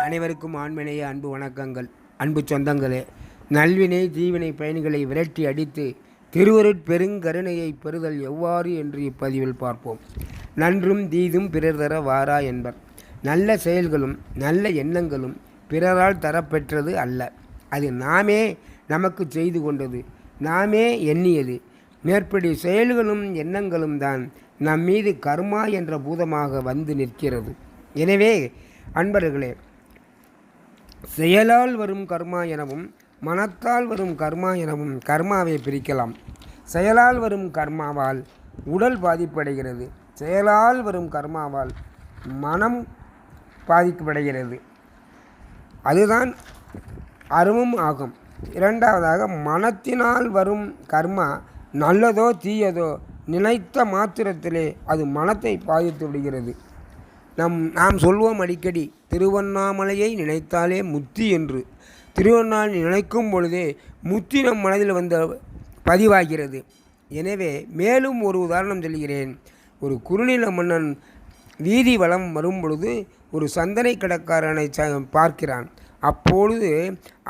அனைவருக்கும் ஆண்மநேய அன்பு வணக்கங்கள். அன்பு சொந்தங்களே, நல்வினை தீவினை பயணிகளை விரட்டி அடித்து திருவருட்பெருங்கருணையை பெறுதல் எவ்வாறு என்று இப்பதிவில் பார்ப்போம். நன்றும் தீதும் பிறர் தர வாரா என்பர். நல்ல செயல்களும் நல்ல எண்ணங்களும் பிறரால் தரப்பெற்றது அல்ல. அது நாமே நமக்கு செய்து கொண்டது, நாமே எண்ணியது. மேற்படி செயல்களும் எண்ணங்களும் தான் நம் மீது கர்மா என்ற பூதமாக வந்து நிற்கிறது. எனவே அன்பர்களே, செயலால் வரும் கர்மா எனவும் மனத்தால் வரும் கர்மா எனவும் கர்மாவை பிரிக்கலாம். செயலால் வரும் கர்மாவால் உடல் பாதிப்படைகிறது. செயலால் வரும் கர்மாவால் மனம் பாதிக்கப்படுகிறது. அதுதான் அருவம் ஆகும். இரண்டாவதாக, மனத்தினால் வரும் கர்மா நல்லதோ தீயதோ நினைத்த மாத்திரத்திலே அது மனத்தை பாதித்து விடுகிறது. நாம் சொல்வோம் அடிக்கடி, திருவண்ணாமலையை நினைத்தாலே முத்தி என்று. திருவண்ணாமலை நினைக்கும் பொழுதே முத்தி நம் மனதில் வந்து பதிவாகிறது. எனவே மேலும் ஒரு உதாரணம் சொல்கிறேன். ஒரு குறுநில மன்னன் வீதி வலம் வரும் பொழுது ஒரு சந்தனை கடைக்காரனை பார்க்கிறான். அப்பொழுது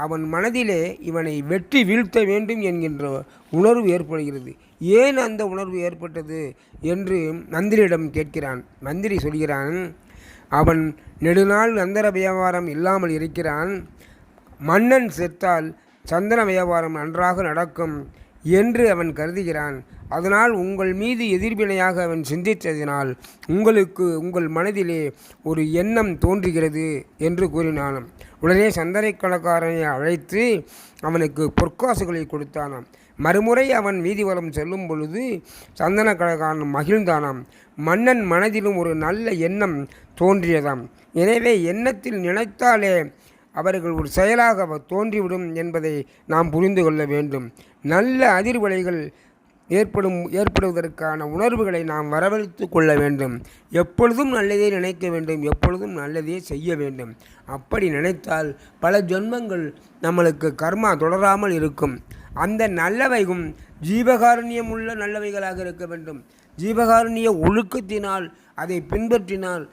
அவன் மனதிலே இவனை வெட்டி வீழ்த்த வேண்டும் என்கின்ற உணர்வு ஏற்படுகிறது. ஏன் அந்த உணர்வு ஏற்பட்டது என்று மந்திரியிடம் கேட்கிறான். மந்திரி சொல்கிறான், அவன் நெடுநாள் சந்தன வியாபாரம் இல்லாமல் இருக்கிறான். மன்னன் செத்தால் சந்தன வியாபாரம் நன்றாக நடக்கும் என்று அவன் கருதுகிறான். அதனால் உங்கள் மீது எதிர்வினையாக அவன் சிந்தித்ததினால் உங்கள் மனதிலே ஒரு எண்ணம் தோன்றுகிறது என்று கூறினான். உடனே சந்தனை கடைக்காரனை அழைத்து அவனுக்கு பொற்காசுகளை கொடுத்தானாம். மறுமுறை அவன் வீதிவலம் செல்லும் பொழுது சந்தன கடைக்காரன் மகிழ்ந்தானாம். மன்னன் மனதிலும் ஒரு நல்ல எண்ணம் தோன்றியதாம். எனவே எண்ணத்தில் நினைத்தாலே அவர்கள் ஒரு செயலாக தோன்றிவிடும் என்பதை நாம் புரிந்து கொள்ள வேண்டும். நல்ல அதிர்வலைகள் ஏற்படுவதற்கான உணர்வுகளை நாம் வரவழைத்து கொள்ள வேண்டும். எப்பொழுதும் நல்லதே நினைக்க வேண்டும், எப்பொழுதும் நல்லதே செய்ய வேண்டும். அப்படி நினைத்தால் பல ஜென்மங்கள் நம்மளுக்கு கர்மா தொடராமல் இருக்கும். அந்த நல்லவையும் ஜீவகாருண்யம் உள்ள நல்லவைகளாக இருக்க வேண்டும். ஜீவகாருண்ய ஒழுக்கத்தினால் அதை பின்பற்றினால்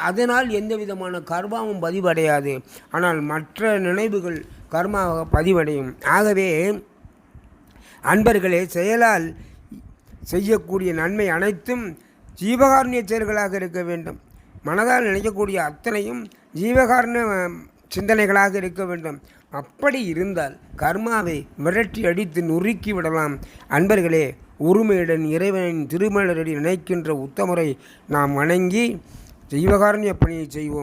அதனால் எந்த விதமான கர்மாவும் பதிவடையாது. ஆனால் மற்ற நினைவுகள் கர்மாவாக பதிவடையும். ஆகவே அன்பர்களே, செயலால் செய்யக்கூடிய நன்மை அனைத்தும் ஜீவகாருண்ய செயல்களாக இருக்க வேண்டும். மனதால் நினைக்கக்கூடிய அத்தனையும் ஜீவகாருண்ய சிந்தனைகளாக இருக்க வேண்டும். அப்படி இருந்தால் கர்மாவை விரட்டி அடித்து நொறுக்கி விடலாம். அன்பர்களே, உரிமையுடன் இறைவனின் திருமலரடி நினைக்கின்ற உத்தமரை நாம் வணங்கி ஜீவகாருண்ய பணியை செய்வோம்.